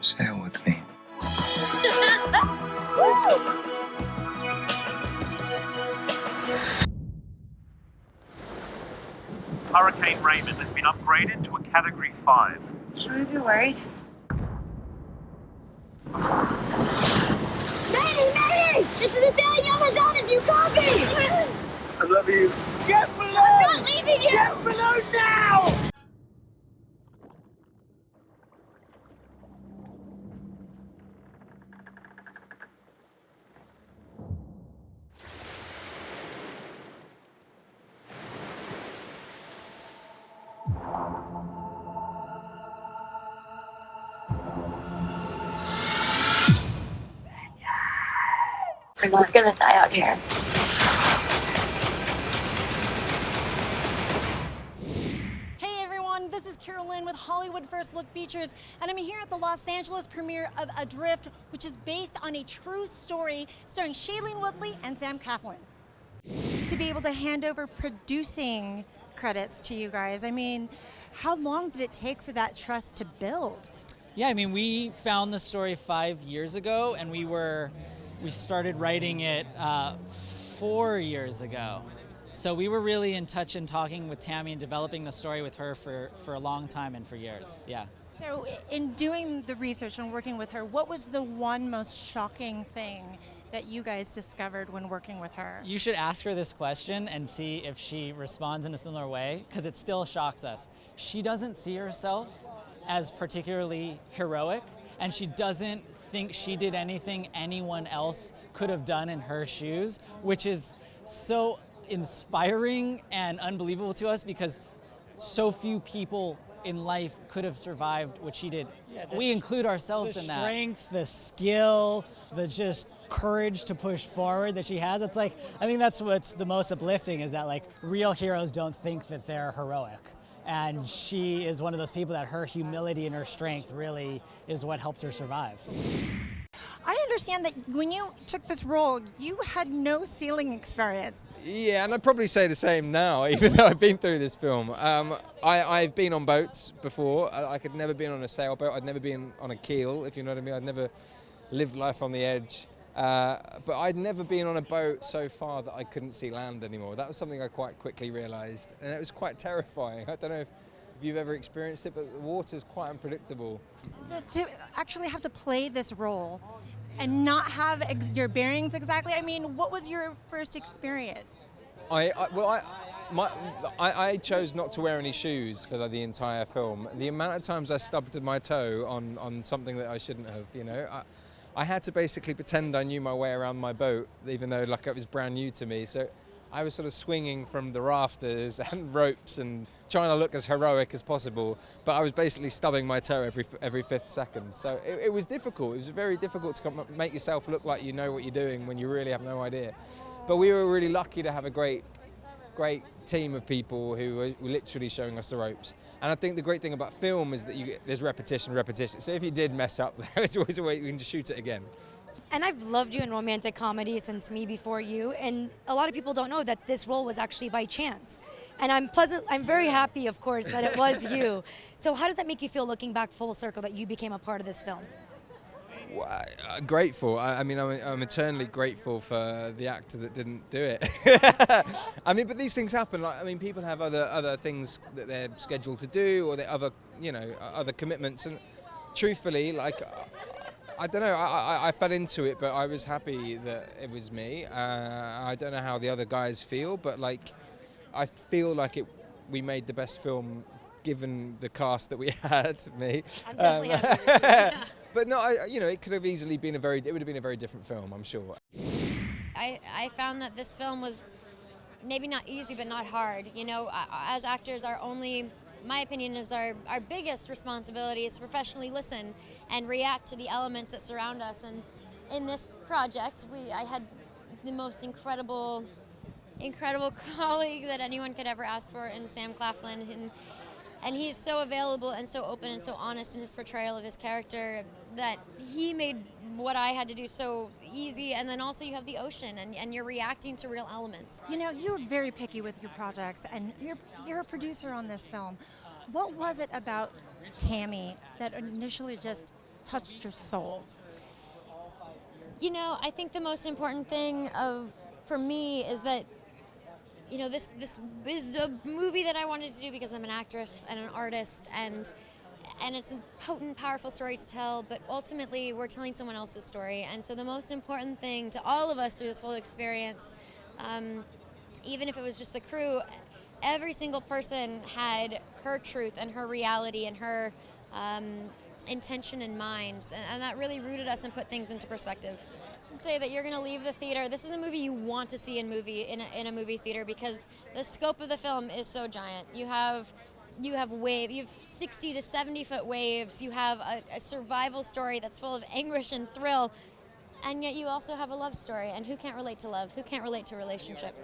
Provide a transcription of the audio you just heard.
sail with me? Hurricane Raymond has been upgraded to a Category 5. Should we be worried? Mayday! This is the sailing Amazonas, you copy! I love you. Get below! I'm not leaving you! Get below now! We're not gonna die out here. Hey everyone, this is Lynn with Hollywood First Look Features, and I'm here at the Los Angeles premiere of Adrift, which is based on a true story starring SHAILENE Woodley and Claflin. To be able to hand over producing credits to you guys, I mean, how long did it take for that trust to build? Yeah, I mean, we found the story 5 years ago, and we started writing it 4 years ago. So we were really in touch and talking with Tami and developing the story with her for a long time and for years, yeah. So in doing the research and working with her, what was the one most shocking thing that you guys discovered when working with her? You should ask her this question and see if she responds in a similar way, because it still shocks us. She doesn't see herself as particularly heroic, and she doesn't think she did anything anyone else could have done in her shoes, which is so inspiring and unbelievable to us because so few people in life could have survived what she did. Yeah, we include ourselves in that. The strength, the skill, the just courage to push forward that she has. It's like, I think that's what's the most uplifting, is that like real heroes don't think that they're heroic. And she is one of those people that her humility and her strength really is what helps her survive. I understand that when you took this role, you had no sailing experience. Yeah, and I'd probably say the same now, even though I've been through this film. I've been on boats before. I could never been on a sailboat. I'd never been on a keel, if you know what I mean. I'd never lived life on the edge. But I'd never been on a boat so far that I couldn't see land anymore. That was something I quite quickly realised, and it was quite terrifying. I don't know if you've ever experienced it, but the water's quite unpredictable. To actually have to play this role and not have your bearings exactly, I mean, what was your first experience? I chose not to wear any shoes for the entire film. The amount of times I stubbed my toe on something that I shouldn't have, you know. I had to basically pretend I knew my way around my boat, even though like it was brand new to me. So I was sort of swinging from the rafters and ropes and trying to look as heroic as possible, but I was basically stubbing my toe every 5th second. So it was difficult. It was very difficult to make yourself look like you know what you're doing when you really have no idea. But we were really lucky to have a great team of people who were literally showing us the ropes. And I think the great thing about film is that there's repetition. So if you did mess up, there's always a way you can just shoot it again. And I've loved you in romantic comedy since Me Before You, and a lot of people don't know that this role was actually by chance. And I'm very happy, of course, that it was you. So how does that make you feel looking back full circle that you became a part of this film? Well, grateful. I mean, I'm eternally grateful for the actor that didn't do it. I mean, but these things happen. Like, I mean, people have other things that they're scheduled to do, or other commitments. And truthfully, like, I don't know. I fell into it, but I was happy that it was me. I don't know how the other guys feel, but like, I feel like we made the best film given the cast that we had. Me. I'm definitely happy. But no, it could have easily been it would have been a very different film, I'm sure. I found that this film was maybe not easy, but not hard. You know, as actors, my opinion is our biggest responsibility is to professionally listen and react to the elements that surround us. And in this project, I had the most incredible colleague that anyone could ever ask for in Claflin. And he's so available and so open and so honest in his portrayal of his character that he made what I had to do so easy. And then also you have the ocean and you're reacting to real elements. You know, you're very picky with your projects, and you're a producer on this film. What was it about Tami that initially just touched your soul? You know, I think the most important thing for me is that, you know, this is a movie that I wanted to do because I'm an actress and an artist, and it's a potent, powerful story to tell, but ultimately we're telling someone else's story. And so the most important thing to all of us through this whole experience, even if it was just the crew, every single person had her truth and her reality and her intention in mind, and that really rooted us and put things into perspective. I'd say that you're going to leave the theater. This is a movie you want to see in a movie theater because the scope of the film is so giant. You have 60 to 70 foot waves. You have a survival story that's full of anguish and thrill, and yet you also have a love story. And who can't relate to love? Who can't relate to relationship?